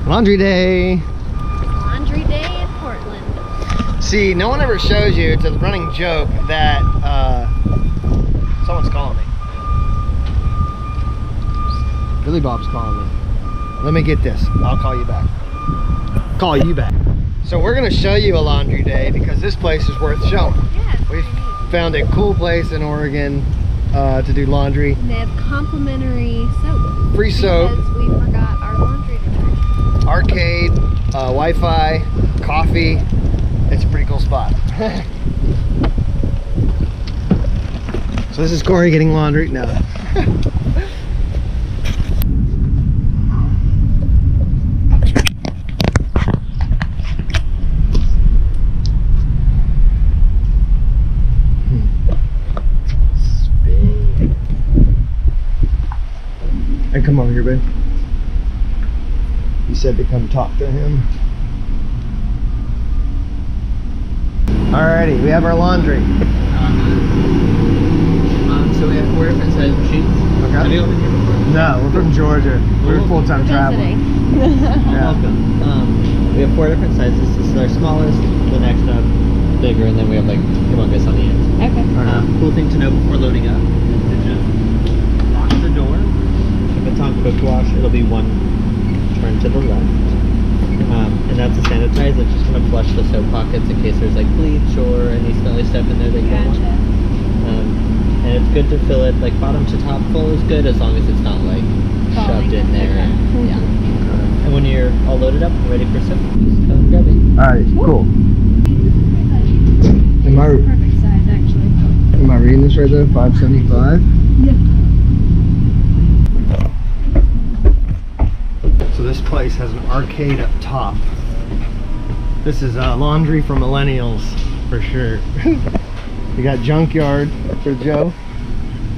Laundry day. Laundry day in Portland. See, no one ever shows you, it's a running joke that someone's calling me. Billy Bob's calling me. Let me get this. I'll call you back. Call you back. So we're gonna show you a laundry day because this place is worth showing. Yeah, We found a cool place in Oregon to do laundry. and they have complimentary soap. Free soap. Because we forgot our laundry detergent. Arcade, Wi-Fi, coffee. It's a pretty cool spot. So this is Corey getting laundry. No. Hey, come over here, babe. You said to come talk to him. Alrighty, we have our laundry. So we have 4 different size machines. Okay. Have you been here before? No, we're from Georgia. We're full-time traveling. Yeah. Welcome. We have 4 different sizes. This is our smallest, the next up, bigger, and then we have like humongous on the end. Okay. Cool thing to know before loading up is to just lock the door. If it's on quick wash, it'll be 1 turn to the left. And that's a sanitizer. It's just going to flush the soap pockets in case there's like bleach or any smelly stuff in there that you don't want. And it's good to fill it like bottom to top full is good as long as it's not like shoved in there. Okay. Yeah. And when you're all loaded up and ready for soap, just come grab it. Alright, cool. Perfect size, actually. Am I reading this right there? 575? Yeah. So this place has an arcade up top. This is laundry for millennials, for sure. We got Junkyard for Joe,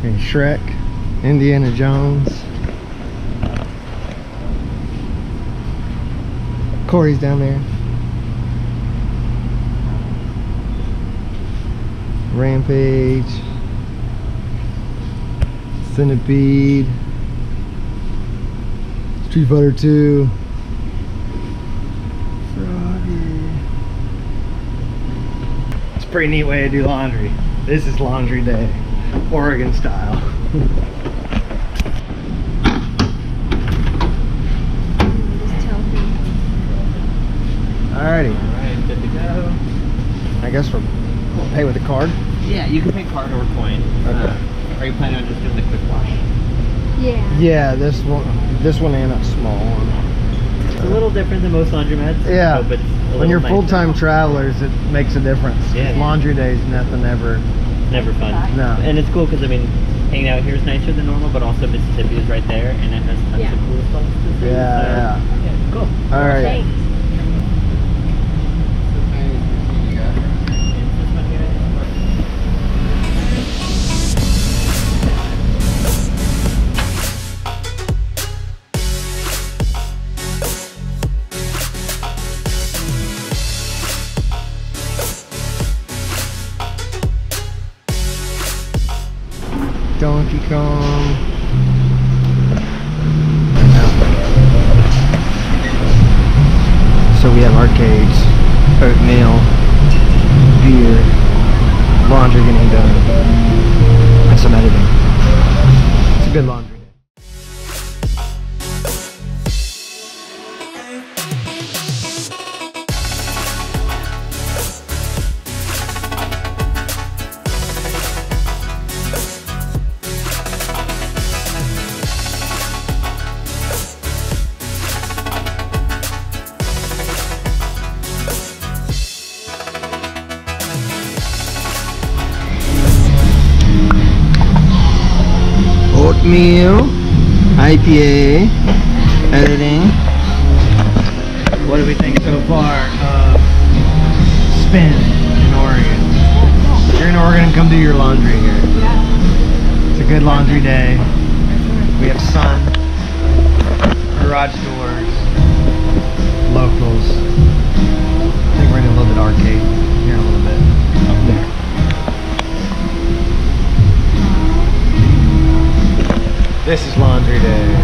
and Shrek, Indiana Jones. Corey's down there. Rampage, Centipede, Street Fighter 2, Froggy. It's a pretty neat way to do laundry. This is laundry day, Oregon style. Just tell him. Alrighty, Alright, good to go. I guess we'll pay with a card. Yeah, you can pay card or coin. Okay. Are you planning on just doing the quick wash? Yeah. Yeah, this one and a small one. It's a little different than most laundromats. Yeah. But it's a When little you're nicer. full-time travelers, it makes a difference. Yeah. Laundry day is nothing ever. Never fun. No. And it's cool because I mean, hanging out here is nicer than normal, but also Mississippi is right there, and it has tons Yeah. of cool spots to see. Yeah, so, yeah. Cool. All right. Thanks. Donkey Kong. So we have arcades, oatmeal, beer, laundry getting done, and some editing. It's a good laundry day. Oatmeal, IPA, editing. What do we think so far of spin in Oregon? If you're in Oregon, come do your laundry here. Yeah. It's a good laundry day. We have sun, garage doors, locals. I think we're in a little bit arcade here in a little bit. Up there. This is laundry day.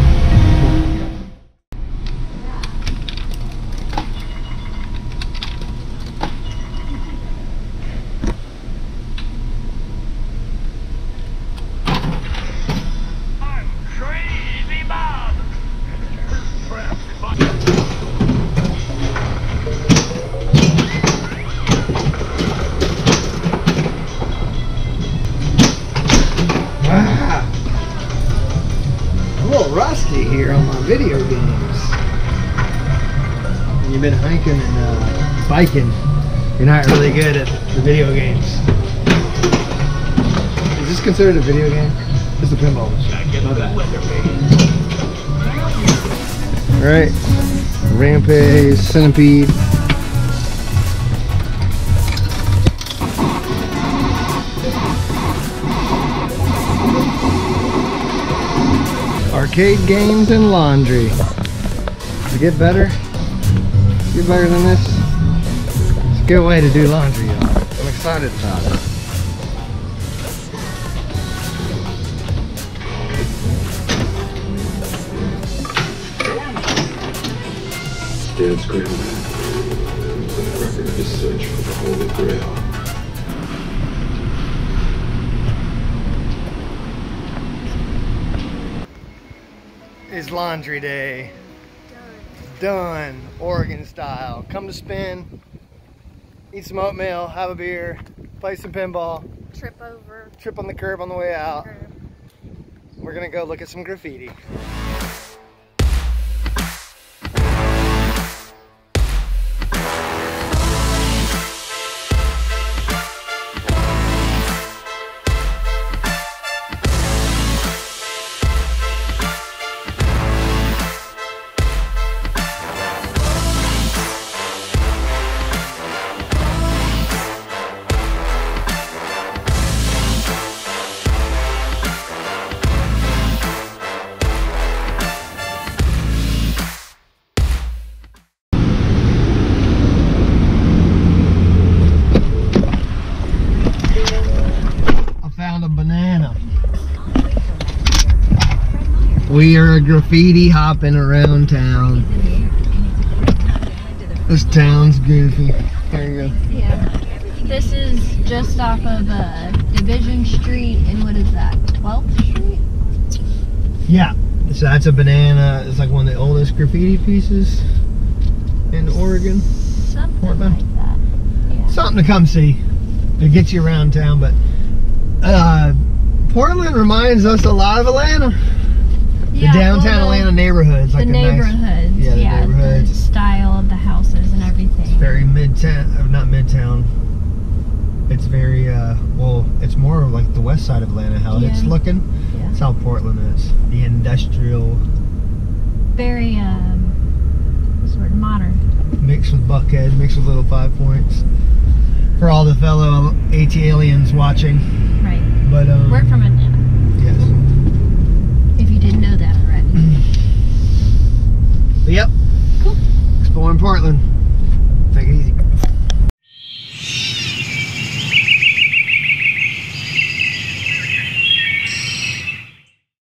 video games. When you've been hiking and biking, you're not really good at the video games. Is this considered a video game? It's a pinball machine. My bad. Alright. Rampage, Centipede. Arcade games and laundry. To get better? Get better than this? It's a good way to do laundry, y'all. I'm excited about it. Dad's grandma was the record of his search for the Holy Grail. It's laundry day. Done. Oregon style. Come to spin, eat some oatmeal, have a beer, play some pinball, Trip over. trip on the curb on the way out. We're gonna go look at some graffiti. A banana. We are graffiti hopping around town. This town's goofy. There you go. Yeah. This is just off of Division Street, and what is that? 12th Street? Yeah. So that's a banana. It's like one of the oldest graffiti pieces in Oregon. Something Portland. like that. Yeah. Something to come see. It gets you around town, but Portland reminds us a lot of Atlanta. Yeah, the downtown well, Atlanta neighborhoods, like the a neighborhoods, nice, the neighborhoods. the style of the houses and everything. It's very midtown, not midtown. It's very well, it's more like the west side of Atlanta, how it's looking. Yeah. That's how Portland is. The industrial, Very sort of modern. mixed with Buckhead, mixed with Little 5 Points. For all the fellow AT-aliens watching. Right. But We're from Atlanta. yes. If you didn't know that already. But yep. Cool. Exploring Portland.